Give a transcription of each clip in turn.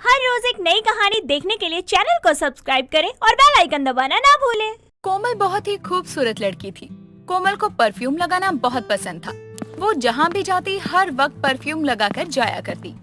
हर रोज एक नई कहानी देखने के लिए चैनल को सब्सक्राइब करें और बेल आइकन दबाना ना भूलें। कोमल बहुत ही खूबसूरत लड़की थी। कोमल को परफ्यूम लगाना बहुत पसंद था। वो जहाँ भी जाती हर वक्त परफ्यूम लगाकर जाया करती।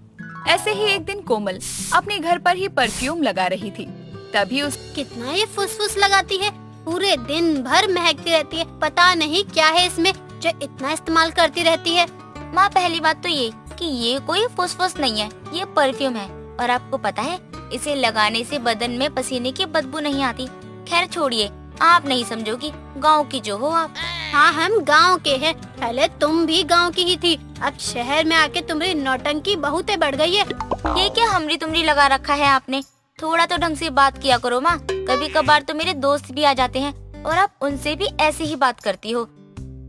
ऐसे ही एक दिन कोमल अपने घर पर ही परफ्यूम लगा रही थी। तभी उस कितना ये फुसफुस लगाती है, पूरे दिन भर महकती रहती है। पता नहीं क्या है इसमें जो इतना इस्तेमाल करती रहती है। माँ, पहली बात तो ये कि ये कोई फुसफुस नहीं है, ये परफ्यूम है। और आपको पता है इसे लगाने से बदन में पसीने की बदबू नहीं आती। खैर छोड़िए, आप नहीं समझोगी, गांव की जो हो आप। हाँ, हम गांव के हैं। पहले तुम भी गांव की ही थी, अब शहर में आके तुम्हारी नौटंकी बहुत बढ़ गई है। ये क्या हमरी तुमरी लगा रखा है आपने? थोड़ा तो ढंग से बात किया करो माँ। कभी कभार तो मेरे दोस्त भी आ जाते हैं और आप उनसे भी ऐसे ही बात करती हो।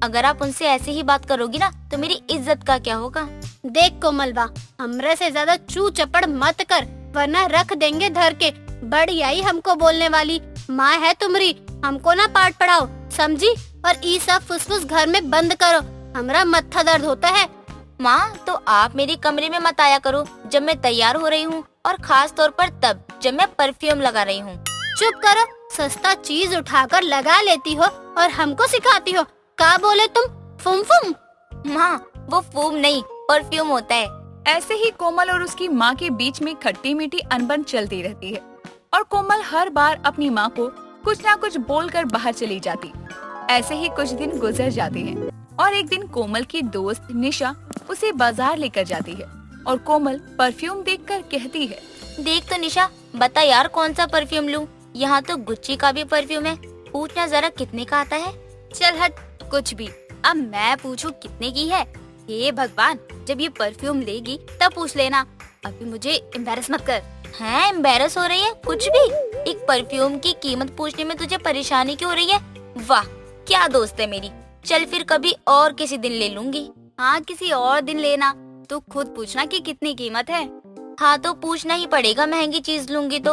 अगर आप उनसे ऐसे ही बात करोगी ना तो मेरी इज्जत का क्या होगा? देख कोमलवा, हमरे से ज्यादा चू चपड़ मत कर, वरना रख देंगे धर के। बड़ी आई हमको बोलने वाली, माँ है तुमरी, हमको ना पाठ पढ़ाओ, समझी? और ये सब फुसफुस घर में बंद करो, हमरा मत्था दर्द होता है। माँ, तो आप मेरे कमरे में मत आया करो जब मैं तैयार हो रही हूँ, और खास तौर पर तब जब मैं परफ्यूम लगा रही हूँ। चुप करो, सस्ता चीज उठाकर लगा लेती हो और हमको सिखाती हो। का बोले तुम? फुम फुम? माँ, वो फूम नहीं, परफ्यूम होता है। ऐसे ही कोमल और उसकी माँ के बीच में खट्टी मीठी अनबन चलती रहती है और कोमल हर बार अपनी माँ को कुछ ना कुछ बोलकर बाहर चली जाती। ऐसे ही कुछ दिन गुजर जाते हैं और एक दिन कोमल की दोस्त निशा उसे बाजार लेकर जाती है और कोमल परफ्यूम देखकर कहती है, देख तो निशा, बता यार कौन सा परफ्यूम लूं? यहाँ तो गुच्ची का भी परफ्यूम है, पूछना जरा कितने का आता है? चल हट, कुछ भी। अब मैं पूछूं कितने की है? हे भगवान, जब ये परफ्यूम लेगी तब पूछ लेना, अभी मुझे एम्बैरस मत कर। हैं, एम्बेरस हो रही है? कुछ भी? एक परफ्यूम की कीमत पूछने में तुझे परेशानी क्यों हो रही है? वाह, क्या दोस्त है मेरी। चल फिर कभी और किसी दिन ले लूंगी। हाँ, किसी और दिन लेना। तू खुद पूछना कि कितनी कीमत है। हाँ तो पूछना ही पड़ेगा, महंगी चीज लूंगी तो।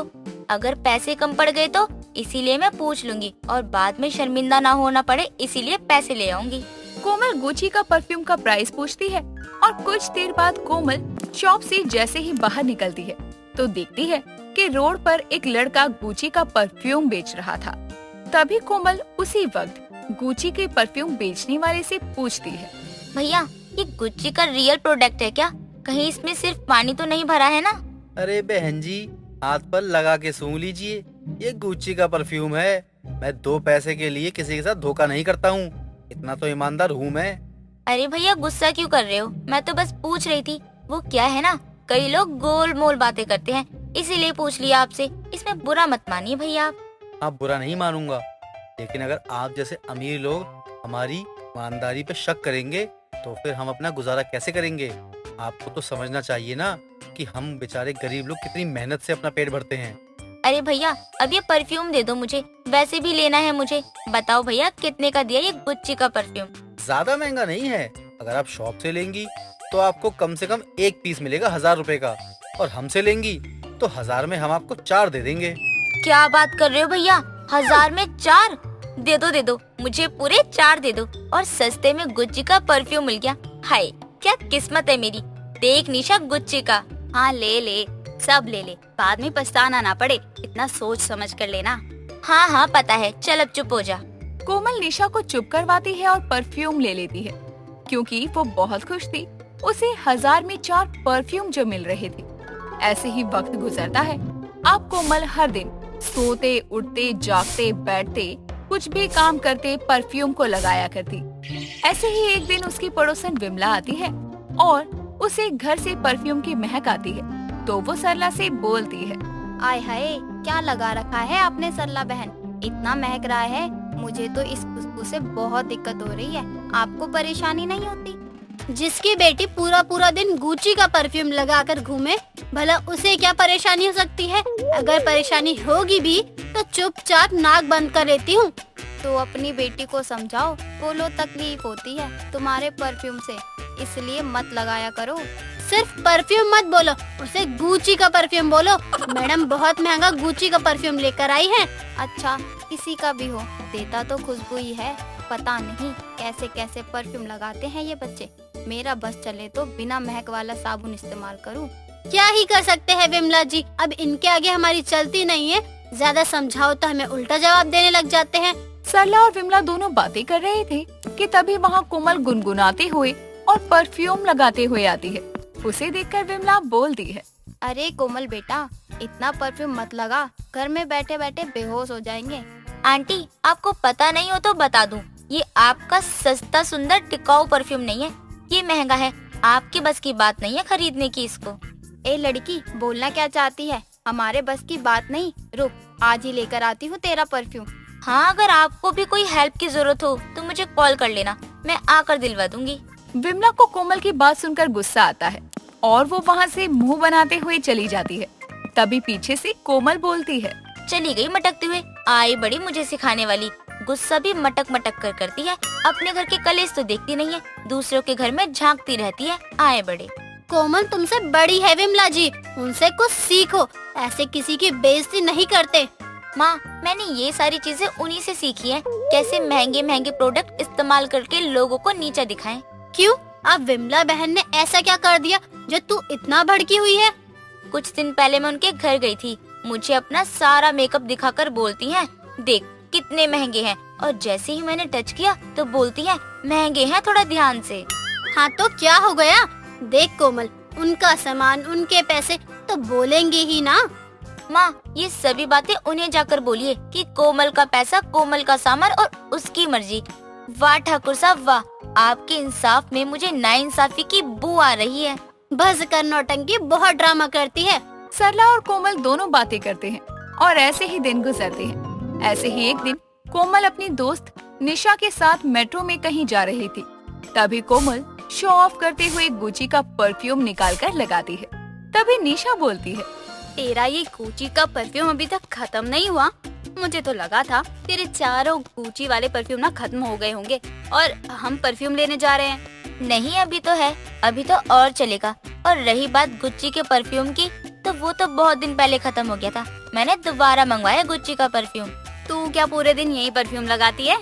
अगर पैसे कम पड़ गए तो इसीलिए मैं पूछ लूंगी, और बाद में शर्मिंदा ना होना पड़े इसीलिए पैसे ले आऊंगी। कोमल गुची का परफ्यूम का प्राइस पूछती है और कुछ देर बाद कोमल शॉप से जैसे ही बाहर निकलती है तो देखती है कि रोड पर एक लड़का गुची का परफ्यूम बेच रहा था। तभी कोमल उसी वक्त गुची के परफ्यूम बेचने वाले से पूछती है, भैया, ये गुच्ची का रियल प्रोडक्ट है क्या? कहीं इसमें सिर्फ पानी तो नहीं भरा है ना? अरे बहन जी, हाथ पर लगा के सूंघ लीजिए, ये गुच्ची का परफ्यूम है। मैं 2 पैसे के लिए किसी के साथ धोखा नहीं करता हूँ, इतना तो ईमानदार हूँ मैं। अरे भैया, गुस्सा क्यों कर रहे हो? मैं तो बस पूछ रही थी। वो क्या है ना, कई लोग गोल मोल बातें करते हैं, इसीलिए पूछ लिया आपसे। इसमें बुरा मत मानिए भैया आप। आप बुरा नहीं मानूंगा, लेकिन अगर आप जैसे अमीर लोग हमारी ईमानदारी पे शक करेंगे तो फिर हम अपना गुजारा कैसे करेंगे? आपको तो समझना चाहिए ना कि हम बेचारे गरीब लोग कितनी मेहनत से अपना पेट भरते हैं। अरे भैया, अब ये परफ्यूम दे दो मुझे, वैसे भी लेना है मुझे। बताओ भैया, कितने का दिया ये गुच्ची का परफ्यूम? ज्यादा महंगा नहीं है, अगर आप शॉप से लेंगी तो आपको कम से कम 1 पीस मिलेगा 1000 रुपए का, और हमसे लेंगी तो 1000 में हम आपको 4 दे देंगे। क्या बात कर रहे हो भैया, 1000 में 4? दे दो, मुझे पूरे 4 दे दो, और सस्ते में गुच्ची का परफ्यूम मिल गया। हाय, क्या किस्मत है मेरी। देख निशा, गुच्ची का। हाँ ले ले, सब ले ले, बाद में पछताना ना पड़े, इतना सोच समझ कर लेना। हाँ पता है, चल अब चुप हो जा। कोमल निशा को चुप करवाती है और परफ्यूम ले लेती है क्योंकि वो बहुत खुश थी। उसे 1000 में 4 परफ्यूम जो मिल रहे थे। ऐसे ही वक्त गुजरता है। अब कोमल हर दिन सोते उठते जागते बैठते कुछ भी काम करते परफ्यूम को लगाया करती। ऐसे ही एक दिन उसकी पड़ोसन विमला आती है और उसे घर से परफ्यूम की महक आती है तो वो सरला से बोलती है, आय हाय, क्या लगा रखा है आपने सरला बहन, इतना महक रहा है। मुझे तो इस खुशबू से बहुत दिक्कत हो रही है, आपको परेशानी नहीं होती? जिसकी बेटी पूरा पूरा दिन गुच्ची का परफ्यूम लगाकर घूमे, भला उसे क्या परेशानी हो सकती है? अगर परेशानी होगी भी तो चुपचाप नाक बंद कर लेती हूँ। तो अपनी बेटी को समझाओ, बोलो तकलीफ होती है तुम्हारे परफ्यूम से, इसलिए मत लगाया करो। सिर्फ परफ्यूम मत बोलो, उसे गुच्ची का परफ्यूम बोलो। मैडम बहुत महंगा गुच्ची का परफ्यूम लेकर आई है। अच्छा, किसी का भी हो, देता तो खुशबू ही है। पता नहीं कैसे कैसे परफ्यूम लगाते हैं ये बच्चे। मेरा बस चले तो बिना महक वाला साबुन इस्तेमाल करूं। क्या ही कर सकते हैं विमला जी, अब इनके आगे हमारी चलती नहीं है। ज्यादा समझाओ तो हमें उल्टा जवाब देने लग जाते हैं। सरला और विमला दोनों बातें कर रहे थे कि तभी वहाँ कोमल गुनगुनाते हुए और परफ्यूम लगाते हुए आती है। उसे देखकर विमला बोलती है, अरे कोमल बेटा, इतना परफ्यूम मत लगा, घर में बैठे बैठे बेहोश हो जाएंगे। आंटी, आपको पता नहीं हो तो बता दूं, ये आपका सस्ता सुंदर टिकाऊ परफ्यूम नहीं है, ये महंगा है। आपकी बस की बात नहीं है खरीदने की इसको। ए लड़की, बोलना क्या चाहती है? हमारे बस की बात नहीं, रुक, आज ही लेकर आती हूँ तेरा परफ्यूम। हाँ, अगर आपको भी कोई हेल्प की जरूरत हो तो मुझे कॉल कर लेना, मैं आकर दिलवा दूंगी। विमला को कोमल की बात सुनकर गुस्सा आता है और वो वहाँ से मुंह बनाते हुए चली जाती है। तभी पीछे से कोमल बोलती है, चली गई मटकते हुए, आई बड़ी मुझे सिखाने वाली। गुस्सा भी मटक मटक कर करती है, अपने घर के कलेश तो देखती नहीं है, दूसरों के घर में झांकती रहती है। आए बड़े। कोमल तुमसे बड़ी है विमला जी, उनसे कुछ सीखो, ऐसे किसी की बेइज्जती नहीं करते। माँ, मैंने ये सारी चीजें उन्हीं से सीखी है, कैसे महंगे महंगे प्रोडक्ट इस्तेमाल करके लोगों को नीचा दिखाएं। क्यों? अब विमला बहन ने ऐसा क्या कर दिया जो तू इतना भड़की हुई है? कुछ दिन पहले मैं उनके घर गई थी, मुझे अपना सारा मेकअप दिखाकर बोलती हैं, देख कितने महंगे हैं, और जैसे ही मैंने टच किया तो बोलती हैं, महंगे हैं, थोड़ा ध्यान से। हाँ तो क्या हो गया? देख कोमल, उनका सामान, उनके पैसे, तो बोलेंगे ही ना। माँ, ये सभी बातें उन्हें जाकर बोलिए कि कोमल का पैसा, कोमल का सामान और उसकी मर्जी। वाह ठाकुर साहब वाह, आपके इंसाफ में मुझे नाइंसाफी की बू आ रही है। बस कर नौटंकी, बहुत ड्रामा करती है। सरला और कोमल दोनों बातें करते हैं और ऐसे ही दिन गुजरते हैं। ऐसे ही एक दिन कोमल अपनी दोस्त निशा के साथ मेट्रो में कहीं जा रही थी। तभी कोमल शो ऑफ करते हुए गुची का परफ्यूम निकाल कर लगाती है। तभी निशा बोलती है, तेरा ये गुची का परफ्यूम अभी तक खत्म नहीं हुआ? मुझे तो लगा था तेरे चारों गुची वाले परफ्यूम ना खत्म हो गए होंगे और हम परफ्यूम लेने जा रहे हैं। नहीं, अभी तो है, अभी तो और चलेगा। और रही बात गुच्ची के परफ्यूम की, तो वो तो बहुत दिन पहले खत्म हो गया था, मैंने दोबारा मंगवाया गुच्ची का परफ्यूम। तू क्या पूरे दिन यही परफ्यूम लगाती है?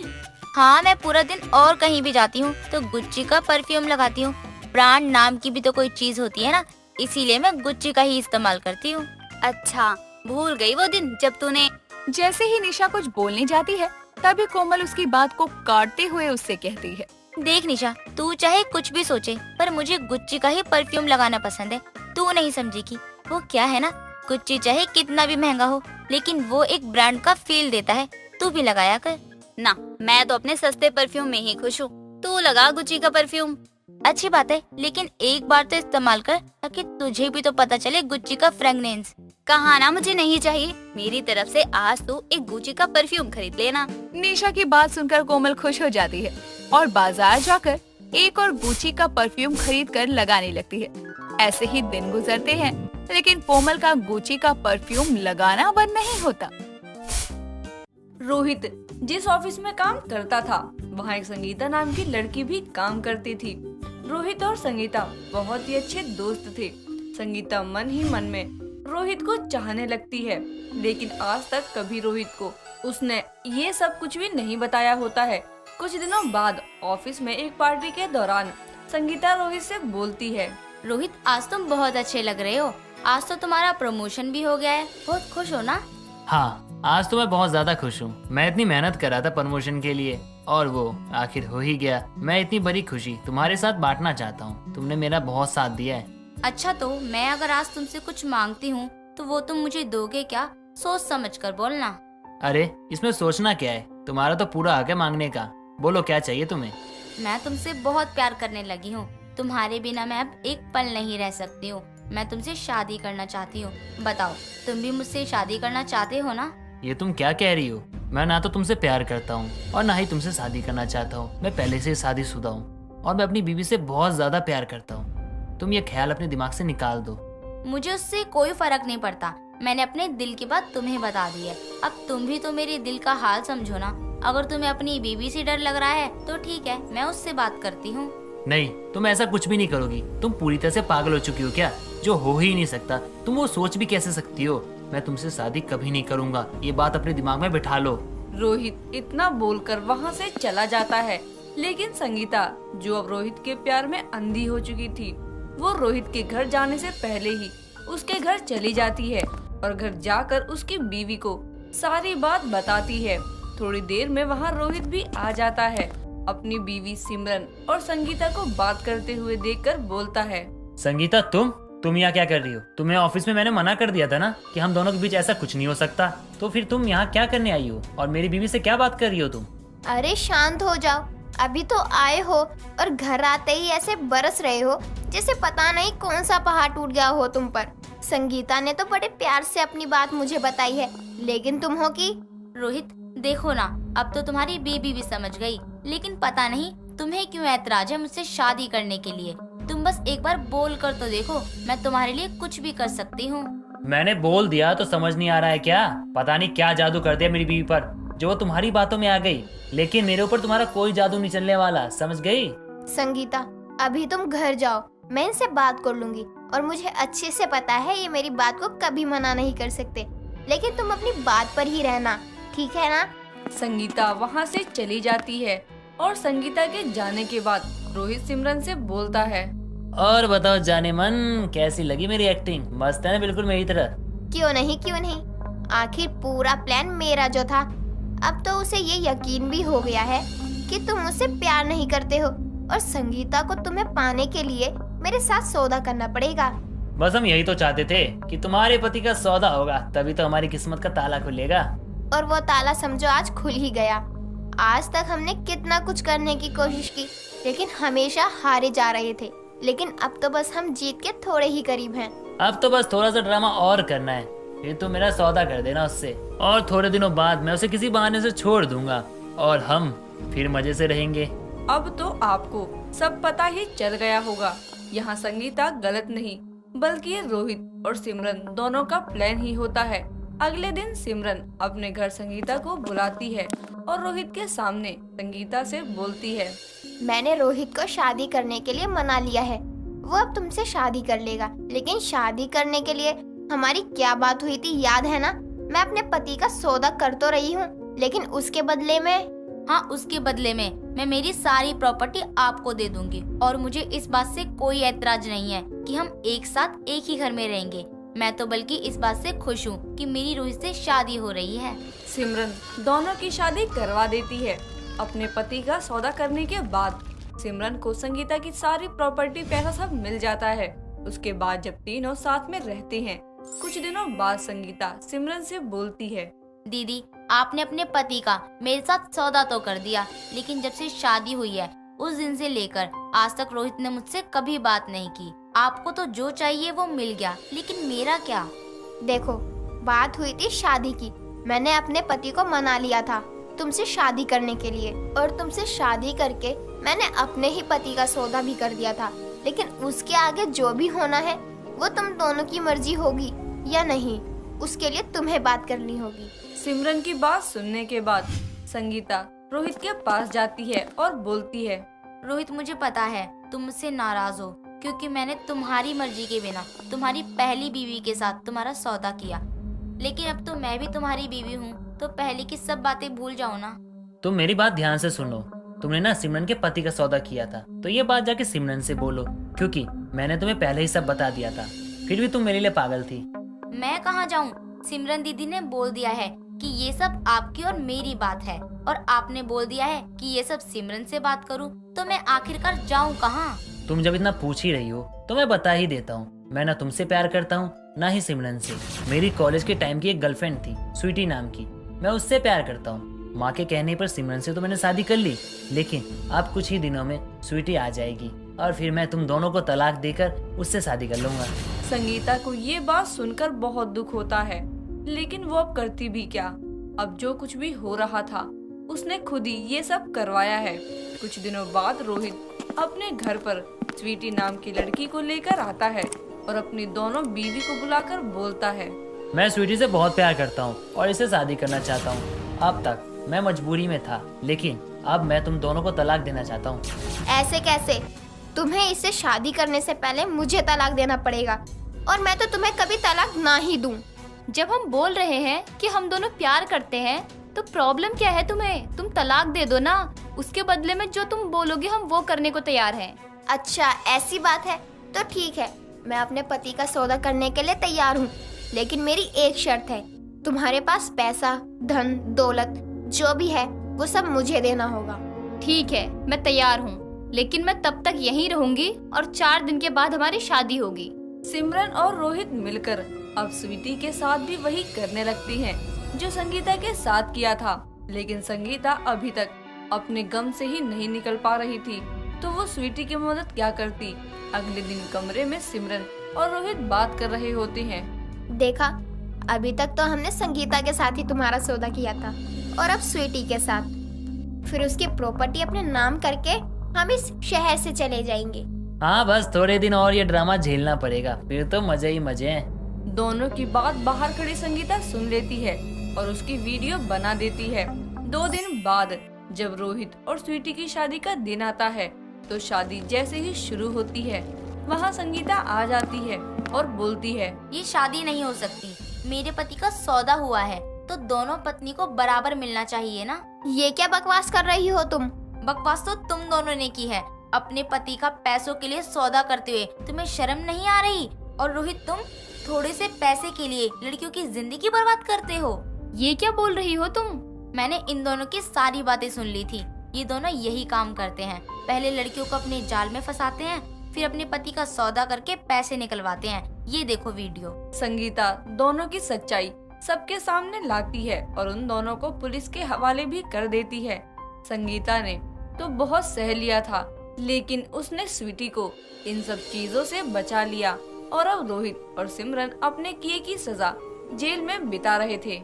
हाँ, मैं पूरा दिन और कहीं भी जाती हूँ तो गुच्ची का परफ्यूम लगाती हूँ। ब्रांड नाम की भी तो कोई चीज होती है ना, इसीलिए मैं गुच्ची का ही इस्तेमाल करती हूँ। अच्छा, भूल गई वो दिन जब तूने। जैसे ही निशा कुछ बोलने जाती है तभी कोमल उसकी बात को काटते हुए उससे कहती है, देख निशा, तू चाहे कुछ भी सोचे, पर मुझे गुच्ची का ही परफ्यूम लगाना पसंद है। तू नहीं समझी कि वो क्या है ना, गुच्ची चाहे कितना भी महंगा हो, लेकिन वो एक ब्रांड का फील देता है। तू भी लगाया कर ना, मैं तो अपने सस्ते परफ्यूम में ही खुश हूँ। तू लगा गुची का परफ्यूम। अच्छी बात है, लेकिन एक बार तो इस्तेमाल कर, ताकि तुझे भी तो पता चले गुच्ची का फ्रेगनेंस। कहा ना मुझे नहीं चाहिए, मेरी तरफ से आज तू एक गुची का परफ्यूम खरीद लेना। निशा की बात सुनकर कोमल खुश हो जाती है और बाजार जाकर एक और गुची का परफ्यूम खरीद कर लगाने लगती है। ऐसे ही दिन गुजरते हैं, लेकिन कोमल का गुची का परफ्यूम लगाना बंद नहीं होता। रोहित जिस ऑफिस में काम करता था, वहाँ एक संगीता नाम की लड़की भी काम करती थी। रोहित और संगीता बहुत ही अच्छे दोस्त थे। संगीता मन ही मन में रोहित को चाहने लगती है, लेकिन आज तक कभी रोहित को उसने ये सब कुछ भी नहीं बताया होता है। कुछ दिनों बाद ऑफिस में एक पार्टी के दौरान संगीता रोहित से बोलती है, रोहित, आज तुम बहुत अच्छे लग रहे हो, आज तो तुम्हारा प्रमोशन भी हो गया है, बहुत खुश हो ना? हाँ, आज तो मैं बहुत ज्यादा खुश हूँ। मैं इतनी मेहनत कर रहा था प्रमोशन के लिए और वो आखिर हो ही गया। मैं इतनी बड़ी खुशी तुम्हारे साथ बांटना चाहता हूँ। तुमने मेरा बहुत साथ दिया है। अच्छा, तो मैं अगर आज तुमसे कुछ मांगती हूँ तो वो तुम मुझे दोगे क्या? सोच समझ कर बोलना। अरे इसमें सोचना क्या है, तुम्हारा तो पूरा हक है मांगने का। बोलो क्या चाहिए तुम्हें। मैं तुमसे बहुत प्यार करने लगी हूँ, तुम्हारे बिना मैं अब एक पल नहीं रह सकती हूँ। मैं तुमसे शादी करना चाहती हूँ, बताओ तुम भी मुझसे शादी करना चाहते हो ना? ये तुम क्या कह रही हो? मैं ना तो तुमसे प्यार करता हूँ और ना ही तुमसे शादी करना चाहता हूँ। मैं पहले से शादीशुदा हूँ और मैं अपनी बीवी से बहुत ज्यादा प्यार करता हूँ। तुम ये ख्याल अपने दिमाग से निकाल दो। मुझे उससे कोई फर्क नहीं पड़ता, मैंने अपने दिल की बात तुम्हें बता दी है। अब तुम भी तो मेरे दिल का हाल समझो ना। अगर तुम्हें अपनी बीवी से डर लग रहा है तो ठीक है, मैं उससे बात करती हूँ। नहीं, तुम ऐसा कुछ भी नहीं करोगी। तुम पूरी तरह से पागल हो चुकी हो क्या? जो हो ही नहीं सकता तुम वो सोच भी कैसे सकती हो? मैं तुमसे शादी कभी नहीं करूंगा, ये बात अपने दिमाग में बिठा लो। रोहित इतना बोलकर वहाँ से चला जाता है, लेकिन संगीता जो अब रोहित के प्यार में अंधी हो चुकी थी, वो रोहित के घर जाने से पहले ही उसके घर चली जाती है और घर जाकर उसकी बीवी को सारी बात बताती है। थोड़ी देर में वहाँ रोहित भी आ जाता है। अपनी बीवी सिमरन और संगीता को बात करते हुए देखकर बोलता है, संगीता, तुम यहाँ क्या कर रही हो? तुम्हें ऑफिस में मैंने मना कर दिया था ना कि हम दोनों के बीच ऐसा कुछ नहीं हो सकता। तो फिर तुम यहाँ क्या करने आई हो और मेरी बीवी से क्या बात कर रही हो तुम? अरे शांत हो जाओ, अभी तो आए हो और घर आते ही ऐसे बरस रहे हो जैसे पता नहीं कौन सा पहाड़ टूट गया हो तुम पर। संगीता ने तो बड़े प्यार से अपनी बात मुझे बताई है, लेकिन तुम हो कि रोहित देखो ना, अब तो तुम्हारी बीबी भी समझ गई, लेकिन पता नहीं तुम्हें क्यों ऐतराज है मुझसे शादी करने के लिए। तुम बस एक बार बोल कर तो देखो, मैं तुम्हारे लिए कुछ भी कर सकती हूँ। मैंने बोल दिया तो समझ नहीं आ रहा है क्या? पता नहीं क्या जादू कर दिया मेरी बीवी पर जो वो तुम्हारी बातों में आ गई, लेकिन मेरे ऊपर तुम्हारा कोई जादू नहीं चलने वाला, समझ गई? संगीता, अभी तुम घर जाओ, मैं इनसे बात कर लूंगी और मुझे अच्छे से पता है ये मेरी बात को कभी मना नहीं कर सकते, लेकिन तुम अपनी बात पर ही रहना, ठीक है ना? संगीता वहाँ से चली जाती है और संगीता के जाने के बाद रोहित सिमरन से बोलता है, और बताओ जाने मन, कैसी लगी मेरी एक्टिंग? मस्त है ना, बिल्कुल मेरी तरह। क्यों नहीं, आखिर पूरा प्लान मेरा जो था, अब तो उसे ये यकीन भी हो गया है कि तुम मुझसे प्यार नहीं करते हो और संगीता को तुम्हें पाने के लिए मेरे साथ सौदा करना पड़ेगा। बस हम यही तो चाहते थे कि तुम्हारे पति का सौदा होगा, तभी तो हमारी किस्मत का ताला खुलेगा। और वो ताला समझो आज खुल ही गया। आज तक हमने कितना कुछ करने की कोशिश की, लेकिन हमेशा हारे जा रहे थे, लेकिन अब तो बस हम जीत के थोड़े ही करीब हैं। अब तो बस थोड़ा सा ड्रामा और करना है, फिर तो मेरा सौदा कर देना उससे, और थोड़े दिनों बाद मैं उसे किसी बहाने से छोड़ दूंगा और हम फिर मजे से रहेंगे। अब तो आपको सब पता ही चल गया होगा, यहाँ संगीता गलत नहीं बल्कि ये रोहित और सिमरन दोनों का प्लान ही होता है। अगले दिन सिमरन अपने घर संगीता को बुलाती है और रोहित के सामने संगीता से बोलती है, मैंने रोहित को शादी करने के लिए मना लिया है, वो अब तुमसे शादी कर लेगा, लेकिन शादी करने के लिए हमारी क्या बात हुई थी याद है ना? मैं अपने पति का सौदा कर तो रही हूँ, लेकिन उसके बदले में हाँ, उसके बदले में मैं मेरी सारी प्रॉपर्टी आपको दे दूंगी और मुझे इस बात से कोई ऐतराज नहीं है कि हम एक साथ एक ही घर में रहेंगे। मैं तो बल्कि इस बात से खुश हूँ कि मेरी रोहित से शादी हो रही है। सिमरन दोनों की शादी करवा देती है। अपने पति का सौदा करने के बाद सिमरन को संगीता की सारी प्रॉपर्टी पैसा सब मिल जाता है। उसके बाद जब तीनों साथ में रहते हैं, कुछ दिनों बाद संगीता सिमरन से बोलती है, दीदी, आपने अपने पति का मेरे साथ सौदा तो कर दिया, लेकिन जब से शादी हुई है उस दिन से लेकर आज तक रोहित ने मुझसे कभी बात नहीं की। आपको तो जो चाहिए वो मिल गया, लेकिन मेरा क्या? देखो, बात हुई थी शादी की, मैंने अपने पति को मना लिया था तुमसे शादी करने के लिए, और तुमसे शादी करके मैंने अपने ही पति का सौदा भी कर दिया था, लेकिन उसके आगे जो भी होना है वो तुम दोनों की मर्जी होगी या नहीं, उसके लिए तुम्हें बात करनी होगी। सिमरन की बात सुनने के बाद संगीता रोहित के पास जाती है और बोलती है, रोहित, मुझे पता है तुम मुझसे नाराज हो क्योंकि मैंने तुम्हारी मर्जी के बिना तुम्हारी पहली बीवी के साथ तुम्हारा सौदा किया, लेकिन अब तो मैं भी तुम्हारी बीवी हूँ, तो पहले की सब बातें भूल जाओ ना। तुम मेरी बात ध्यान से सुनो। तुमने ना सिमरन के पति का सौदा किया था, तो ये बात जाके सिमरन से बोलो, क्योंकि मैंने तुम्हें पहले ही सब बता दिया था, फिर भी तुम मेरे लिए पागल थी। मैं कहाँ जाऊँ? सिमरन दीदी ने बोल दिया है कि ये सब आपकी और मेरी बात है, और आपने बोल दिया है कि ये सब सिमरन से बात करूँ, तो मैं आखिरकार जाऊँ कहाँ? तुम जब इतना पूछ ही रही हो तो मैं बता ही देता हूँ। मैं ना तुमसे प्यार करता हूँ ना ही सिमरन से। मेरी कॉलेज के टाइम की एक गर्लफ्रेंड थी, स्वीटी नाम की, मैं उससे प्यार करता हूँ। माँ के कहने पर सिमरन से तो मैंने शादी कर ली, लेकिन अब कुछ ही दिनों में स्वीटी आ जाएगी और फिर मैं तुम दोनों को तलाक देकर उससे शादी कर लूंगा। संगीता को ये बात सुनकर बहुत दुख होता है, लेकिन वो अब करती भी क्या। अब जो कुछ भी हो रहा था उसने खुद ही ये सब करवाया है। कुछ दिनों बाद रोहित अपने घर पर स्वीटी नाम की लड़की को लेकर आता है और अपनी दोनों बीवी को बुलाकर बोलता है, मैं स्वीटी से बहुत प्यार करता हूँ और इसे शादी करना चाहता हूँ। अब तक मैं मजबूरी में था, लेकिन अब मैं तुम दोनों को तलाक देना चाहता हूँ। ऐसे कैसे? तुम्हें इससे शादी करने से पहले मुझे तलाक देना पड़ेगा, और मैं तो तुम्हें कभी तलाक ना ही दूं। जब हम बोल रहे हैं कि हम दोनों प्यार करते हैं, तो प्रॉब्लम क्या है तुम्हें? तुम तलाक दे दो ना, उसके बदले में जो तुम बोलोगे हम वो करने को तैयार हैं। अच्छा ऐसी बात है तो ठीक है, मैं अपने पति का सौदा करने के लिए तैयार हूँ, लेकिन मेरी एक शर्त है। तुम्हारे पास पैसा, धन, दौलत जो भी है वो सब मुझे देना होगा। ठीक है, मैं तैयार हूँ, लेकिन मैं तब तक यहीं रहूंगी और 4 दिन के बाद हमारी शादी होगी। सिमरन और रोहित मिलकर अब स्वीटी के साथ भी वही करने लगती हैं जो संगीता के साथ किया था। लेकिन संगीता अभी तक अपने गम से ही नहीं निकल पा रही थी, तो वो स्वीटी की मदद क्या करती। अगले दिन कमरे में सिमरन और रोहित बात कर रहे होते हैं। देखा, अभी तक तो हमने संगीता के साथ ही तुम्हारा सौदा किया था और अब स्वीटी के साथ। फिर उसकी प्रॉपर्टी अपने नाम करके हम इस शहर से चले जाएंगे। हाँ, बस थोड़े दिन और ये ड्रामा झेलना पड़ेगा, फिर तो मजे ही मजे हैं। दोनों की बात बाहर खड़ी संगीता सुन लेती है और उसकी वीडियो बना देती है। 2 दिन बाद जब रोहित और स्वीटी की शादी का दिन आता है, तो शादी जैसे ही शुरू होती है, वहाँ संगीता आ जाती है और बोलती है, ये शादी नहीं हो सकती। मेरे पति का सौदा हुआ है तो दोनों पत्नी को बराबर मिलना चाहिए ना। ये क्या बकवास कर रही हो तुम? बकवास तो तुम दोनों ने की है। अपने पति का पैसों के लिए सौदा करते हुए तुम्हें शर्म नहीं आ रही? और रोहित, तुम थोड़े से पैसे के लिए लड़कियों की जिंदगी बर्बाद करते हो। ये क्या बोल रही हो तुम? मैंने इन दोनों की सारी बातें सुन ली थी। ये दोनों यही काम करते हैं। पहले लड़कियों को अपने जाल में फंसाते हैं, फिर अपने पति का सौदा करके पैसे निकलवाते हैं। ये देखो वीडियो। संगीता दोनों की सच्चाई सबके सामने लाती है और उन दोनों को पुलिस के हवाले भी कर देती है। संगीता ने तो बहुत सह लिया था, लेकिन उसने स्वीटी को इन सब चीजों से बचा लिया और अब रोहित और सिमरन अपने किए की सजा जेल में बिता रहे थे।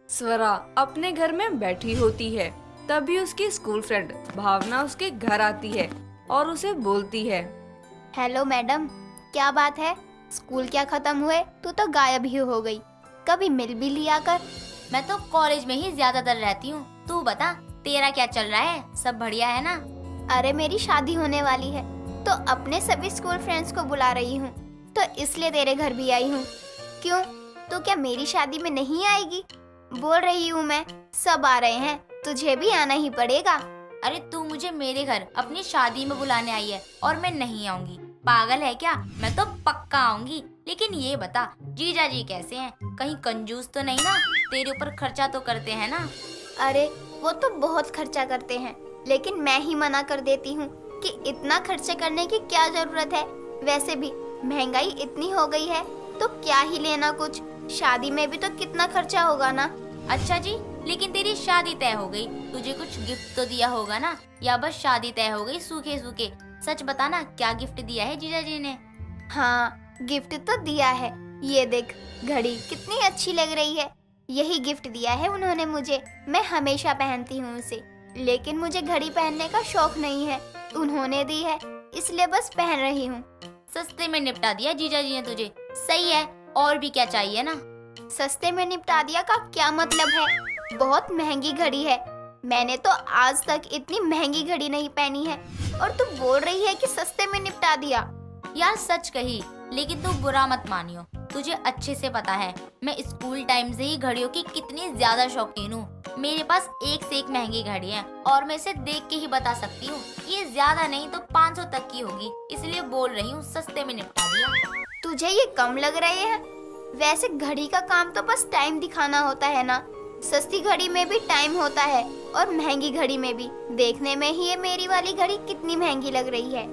स्वरा अपने घर में बैठी होती है, तभी उसकी स्कूल फ्रेंड भावना उसके घर आती है और उसे बोलती है, हेलो मैडम, क्या बात है? स्कूल क्या खत्म हुए? तू तो गायब ही हो गई। कभी मिल भी लिया कर। मैं तो कॉलेज में ही ज्यादातर रहती हूँ। तू बता, तेरा क्या चल रहा है? सब बढ़िया है ना? अरे मेरी शादी होने वाली है, तो अपने सभी स्कूल फ्रेंड्स को बुला रही हूँ, तो इसलिए तेरे घर भी आई हूँ। क्यों, तो क्या मेरी शादी में नहीं आएगी? बोल रही हूँ मैं, सब आ रहे हैं, तुझे भी आना ही पड़ेगा। अरे तू मुझे मेरे घर अपनी शादी में बुलाने आई है और मैं नहीं आऊंगी? पागल है क्या? मैं तो पक्का आऊंगी। लेकिन ये बता, जीजा जी कैसे हैं? कहीं कंजूस तो नहीं ना? तेरे ऊपर खर्चा तो करते हैं ना? अरे वो तो बहुत खर्चा करते हैं, लेकिन मैं ही मना कर देती हूँ कि इतना खर्चे करने की क्या जरूरत है। वैसे भी महंगाई इतनी हो गई है, तो क्या ही लेना कुछ। शादी में भी तो कितना खर्चा होगा ना। अच्छा जी, लेकिन तेरी शादी तय हो गई, तुझे कुछ गिफ्ट तो दिया होगा ना? या बस शादी तय हो गई सूखे सूखे? सच बताना, क्या गिफ्ट दिया है जीजा जी ने? हाँ, गिफ्ट तो दिया है। ये देख, घड़ी कितनी अच्छी लग रही है। यही गिफ्ट दिया है उन्होंने मुझे। मैं हमेशा पहनती हूँ उसे, लेकिन मुझे घड़ी पहनने का शौक नहीं है। उन्होंने दी है, इसलिए बस पहन रही हूँ। सस्ते में निपटा दिया जीजा जी ने तुझे। सही है, और भी क्या चाहिए ना? सस्ते में निपटा दिया का क्या मतलब है? बहुत महंगी घड़ी है। मैंने तो आज तक इतनी महंगी घड़ी नहीं पहनी है, और तू बोल रही है कि सस्ते में निपटा दिया। यार सच कही, लेकिन तू बुरा मत मानियो। तुझे अच्छे से पता है मैं स्कूल टाइम से ही घड़ियों की कितनी ज्यादा शौकीन हूँ। मेरे पास एक से एक महंगी घड़ी है और मैं इसे देख के ही बता सकती हूँ ये ज्यादा नहीं तो 500 तक की होगी। इसलिए बोल रही हूँ सस्ते में निपटा दिया। तुझे ये कम लग रहे हैं? वैसे घड़ी का काम तो बस टाइम दिखाना होता है ना। सस्ती घड़ी में भी टाइम होता है और महंगी घड़ी में भी। देखने में ही ये मेरी वाली घड़ी कितनी महंगी लग रही है।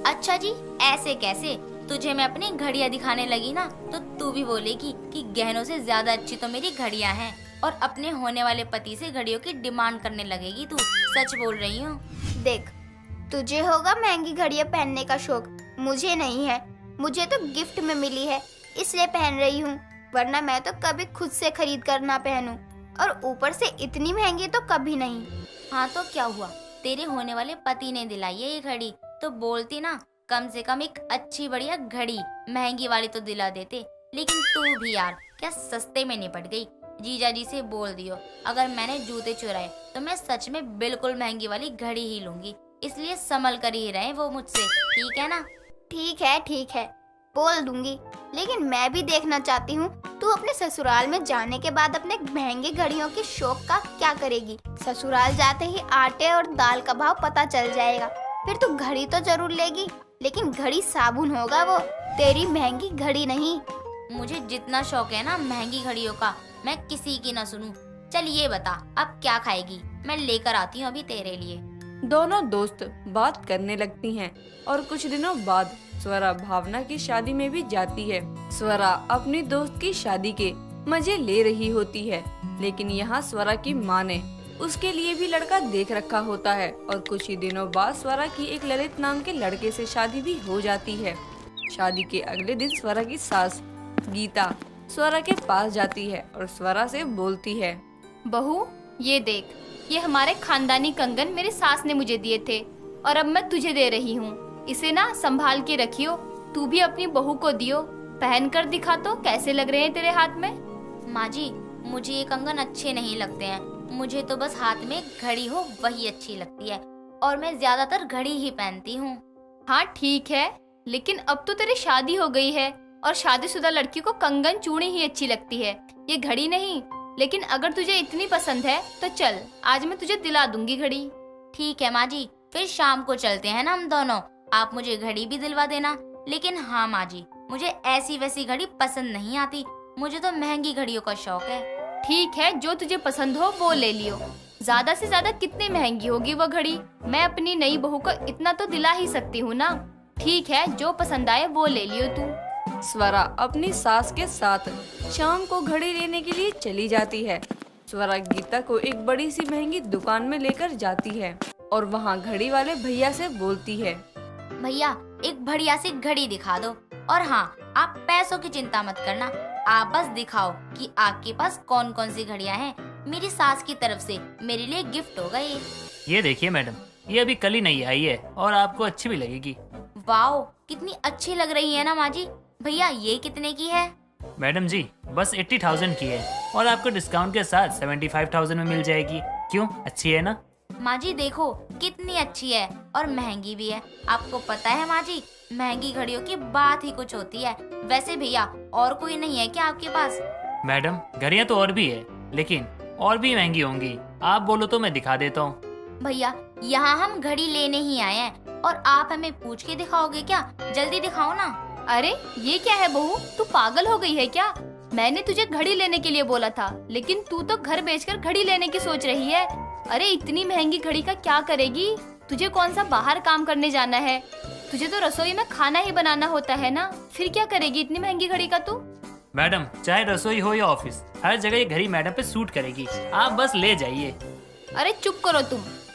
अच्छा जी, ऐसे कैसे? तुझे मैं अपनी घड़ियां दिखाने लगी ना, तो तू भी बोलेगी कि गहनों से ज्यादा अच्छी तो मेरी घड़ियां हैं, और अपने होने वाले पति से घड़ियों की डिमांड करने लगेगी तू। सच बोल रही हूँ। देख, तुझे होगा महंगी घड़ियां पहनने का शौक, मुझे नहीं है। मुझे तो गिफ्ट में मिली है, इसलिए पहन रही हूँ, वरना मैं तो कभी खुद से खरीद कर ना पहनूं, और ऊपर से इतनी महंगी तो कभी नहीं। हाँ तो क्या हुआ, तेरे होने वाले पति ने दिलाई है ये घड़ी, तो बोलती ना कम से कम एक अच्छी बढ़िया घड़ी, महंगी वाली तो दिला देते। लेकिन तू भी यार क्या सस्ते में निपट गई। जीजा जी से बोल दियो, अगर मैंने जूते चुराए तो मैं सच में बिल्कुल महंगी वाली घड़ी ही लूंगी। इसलिए संभल कर ही रहे वो मुझसे, ठीक है ना? ठीक है, बोल दूंगी। लेकिन मैं भी देखना चाहती हूँ तू अपने ससुराल में जाने के बाद अपने महंगी घड़ियों के शौक का क्या करेगी। ससुराल जाते ही आटे और दाल का भाव पता चल जाएगा। फिर तू घड़ी तो जरूर लेगी, लेकिन घड़ी साबुन होगा वो। तेरी महंगी घड़ी नहीं। मुझे जितना शौक है ना महंगी घड़ियों का, मैं किसी की ना सुनूं। चल ये बता, अब क्या खाएगी? मैं लेकर आती हूँ अभी तेरे लिए। दोनों दोस्त बात करने लगती हैं और कुछ दिनों बाद स्वरा भावना की शादी में भी जाती है। स्वरा अपनी दोस्त की शादी के मजे ले रही होती है, लेकिन यहाँ स्वरा की माँ ने उसके लिए भी लड़का देख रखा होता है और कुछ ही दिनों बाद स्वरा की एक ललित नाम के लड़के से शादी भी हो जाती है। शादी के अगले दिन स्वरा की सास गीता स्वरा के पास जाती है और स्वरा से बोलती है, बहू ये देख, ये हमारे खानदानी कंगन मेरी सास ने मुझे दिए थे और अब मैं तुझे दे रही हूँ। इसे ना संभाल के रखियो, तू भी अपनी बहू को दियो। पहन कर दिखा तो कैसे लग रहे हैं तेरे हाथ में। माँ जी, मुझे ये कंगन अच्छे नहीं लगते हैं। मुझे तो बस हाथ में घड़ी हो वही अच्छी लगती है और मैं ज्यादातर घड़ी ही पहनती हूँ। हाँ ठीक है, लेकिन अब तो तेरी शादी हो गई है और शादीशुदा लड़की को कंगन चूड़ी ही अच्छी लगती है, ये घड़ी नहीं। लेकिन अगर तुझे इतनी पसंद है तो चल, आज मैं तुझे दिला दूंगी घड़ी। ठीक है माँ जी, फिर शाम को चलते हैं ना हम दोनों। आप मुझे घड़ी भी दिलवा देना। लेकिन हाँ माँ जी, मुझे ऐसी वैसी घड़ी पसंद नहीं आती, मुझे तो महंगी घड़ियों का शौक है। ठीक है, जो तुझे पसंद हो वो ले लियो। ज्यादा से ज्यादा कितनी महंगी होगी वो घड़ी? मैं अपनी नई बहू को इतना तो दिला ही सकती हूँ ना। ठीक है, जो पसंद आए वो ले लियो तू। स्वरा अपनी सास के साथ शाम को घड़ी लेने के लिए चली जाती है। स्वरा गीता को एक बड़ी सी महंगी दुकान में लेकर जाती है और वहाँ घड़ी वाले भैया से बोलती है, भैया एक बढ़िया सी घड़ी दिखा दो। और हाँ, आप पैसों की चिंता मत करना, आप बस दिखाओ कि आपके पास कौन कौन सी घड़ियाँ हैं। मेरी सास की तरफ से मेरे लिए गिफ्ट होगा ये देखिए मैडम, ये अभी कल ही नई आई है और आपको अच्छी भी लगेगी। वाओ, कितनी अच्छी लग रही है ना माँ जी। भैया ये कितने की है? मैडम जी बस 80,000 की है और आपको डिस्काउंट के साथ 75,000 में मिल जाएगी। क्यों, अच्छी है ना? माँ जी देखो कितनी अच्छी है और महंगी भी है। आपको पता है माँ जी, महंगी घड़ियों की बात ही कुछ होती है। वैसे भैया और कोई नहीं है क्या आपके पास? मैडम घड़ियाँ तो और भी है, लेकिन और भी महंगी होंगी। आप बोलो तो मैं दिखा देता हूँ। भैया यहाँ हम घड़ी लेने ही आए हैं और आप हमें पूछ के दिखाओगे क्या? जल्दी दिखाओ ना। अरे ये क्या है बहू, तू पागल हो गई है क्या? मैंने तुझे घड़ी लेने के लिए बोला था, लेकिन तू तो घर बेचकर घड़ी लेने की सोच रही है। अरे इतनी महंगी घड़ी का क्या करेगी? तुझे कौन सा बाहर काम करने जाना है? तुझे तो रसोई में खाना ही बनाना होता है ना, फिर क्या करेगी इतनी महंगी घड़ी का तू? मैडम चाहे रसोई हो या ऑफिस, हर जगह ये घड़ी मैडम पे सूट करेगी। आप बस ले जाइए। अरे चुप करो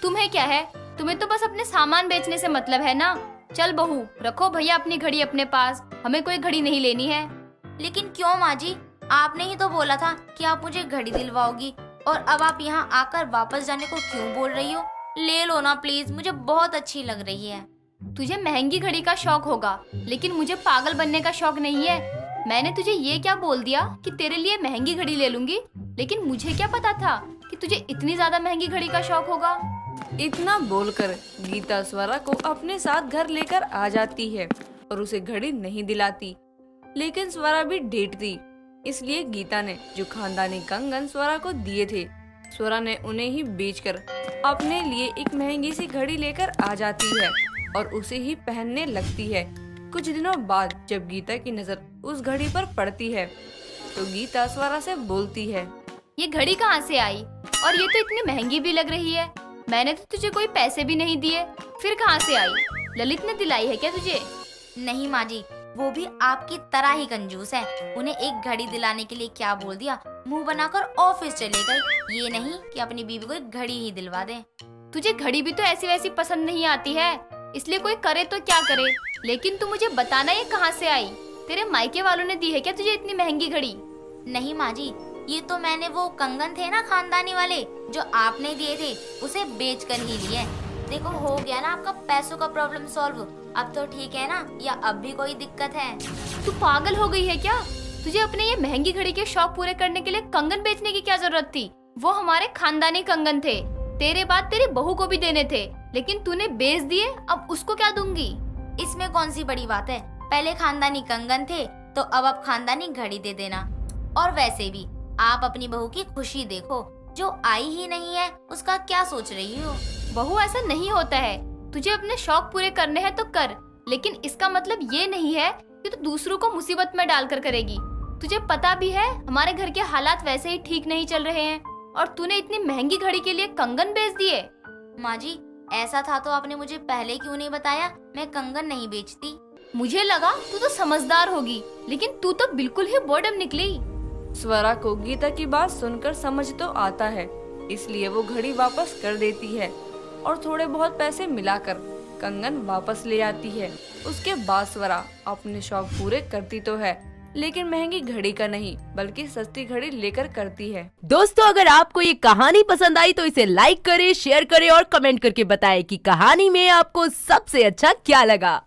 तुम्हें क्या है? तुम्हें तो बस अपने सामान बेचने से मतलब है ना। चल बहू, रखो भैया अपनी घड़ी अपने पास, हमें कोई घड़ी नहीं लेनी है। लेकिन क्यों माँ जी, आपने ही तो बोला था कि आप मुझे घड़ी दिलवाओगी और अब आप यहाँ आकर वापस जाने को क्यों बोल रही हो? ले लो ना प्लीज, मुझे बहुत अच्छी लग रही है। तुझे महंगी घड़ी का शौक होगा, लेकिन मुझे पागल बनने का शौक नहीं है। मैंने तुझे ये क्या बोल दिया कि तेरे लिए महंगी घड़ी ले लूंगी, लेकिन मुझे क्या पता था कि तुझे इतनी ज्यादा महंगी घड़ी का शौक होगा। इतना बोलकर गीता स्वरा को अपने साथ घर लेकर आ जाती है और उसे घड़ी नहीं दिलाती। लेकिन स्वरा भी ढीठ थी, इसलिए गीता ने जो खानदानी कंगन स्वरा को दिए थे, स्वरा ने उन्हें ही बेचकर अपने लिए एक महंगी सी घड़ी लेकर आ जाती है और उसे ही पहनने लगती है। कुछ दिनों बाद जब गीता की नजर उस घड़ी पर पड़ती है तो गीता स्वरा से बोलती है, ये घड़ी कहाँ से आई? और ये तो इतनी महंगी भी लग रही है। मैंने तो तुझे कोई पैसे भी नहीं दिए, फिर कहाँ से आई? ललित ने दिलाई है क्या तुझे? नहीं माँ जी, वो भी आपकी तरह ही कंजूस है। उन्हें एक घड़ी दिलाने के लिए क्या बोल दिया, मुंह बनाकर ऑफिस चले गए। ये नहीं कि अपनी बीवी को एक घड़ी ही दिलवा दें। तुझे घड़ी भी तो ऐसी वैसी पसंद नहीं आती है, इसलिए कोई करे तो क्या करे। लेकिन तू मुझे बताना ये कहाँ से आई? तेरे मायके वालों ने दी है क्या तुझे इतनी महंगी घड़ी? नहीं माँ जी, ये तो मैंने वो कंगन थे ना खानदानी वाले जो आपने दिए थे, उसे बेच कर ही लिए। देखो हो गया ना आपका पैसों का प्रॉब्लम सॉल्व। अब तो ठीक है ना, या अब भी कोई दिक्कत है? तू पागल हो गई है क्या? तुझे अपने ये महंगी घड़ी के शौक पूरे करने के लिए कंगन बेचने की क्या जरूरत थी? वो हमारे खानदानी कंगन थे, तेरे बाद तेरी बहू को भी देने थे, लेकिन तूने बेच दिए। अब उसको क्या दूंगी? इसमें कौन सी बड़ी बात है? पहले खानदानी कंगन थे तो अब आप खानदानी घड़ी दे देना। और वैसे भी आप अपनी बहू की खुशी देखो, जो आई ही नहीं है उसका क्या सोच रही हो? बहू ऐसा नहीं होता है, तुझे अपने शौक पूरे करने हैं तो कर, लेकिन इसका मतलब ये नहीं है ये तो दूसरों को मुसीबत में डालकर करेगी। तुझे पता भी है हमारे घर के हालात वैसे ही ठीक नहीं चल रहे हैं और तूने इतनी महंगी घड़ी के लिए कंगन बेच दिए। माँ जी, ऐसा था तो आपने मुझे पहले क्यों नहीं बताया? मैं कंगन नहीं बेचती। मुझे लगा तू तो समझदार होगी, लेकिन तू तो बिल्कुल ही बॉडम निकली। स्वरा को गीता की बात सुनकर समझ तो आता है, इसलिए वो घड़ी वापस कर देती है और थोड़े बहुत पैसे मिलाकर कंगन वापस ले आती है। उसके बाद स्वरा अपने शौक पूरे करती तो है, लेकिन महंगी घड़ी का नहीं बल्कि सस्ती घड़ी लेकर करती है। दोस्तों, अगर आपको ये कहानी पसंद आई तो इसे लाइक करें, शेयर करें और कमेंट करके बताएं कि कहानी में आपको सबसे अच्छा क्या लगा।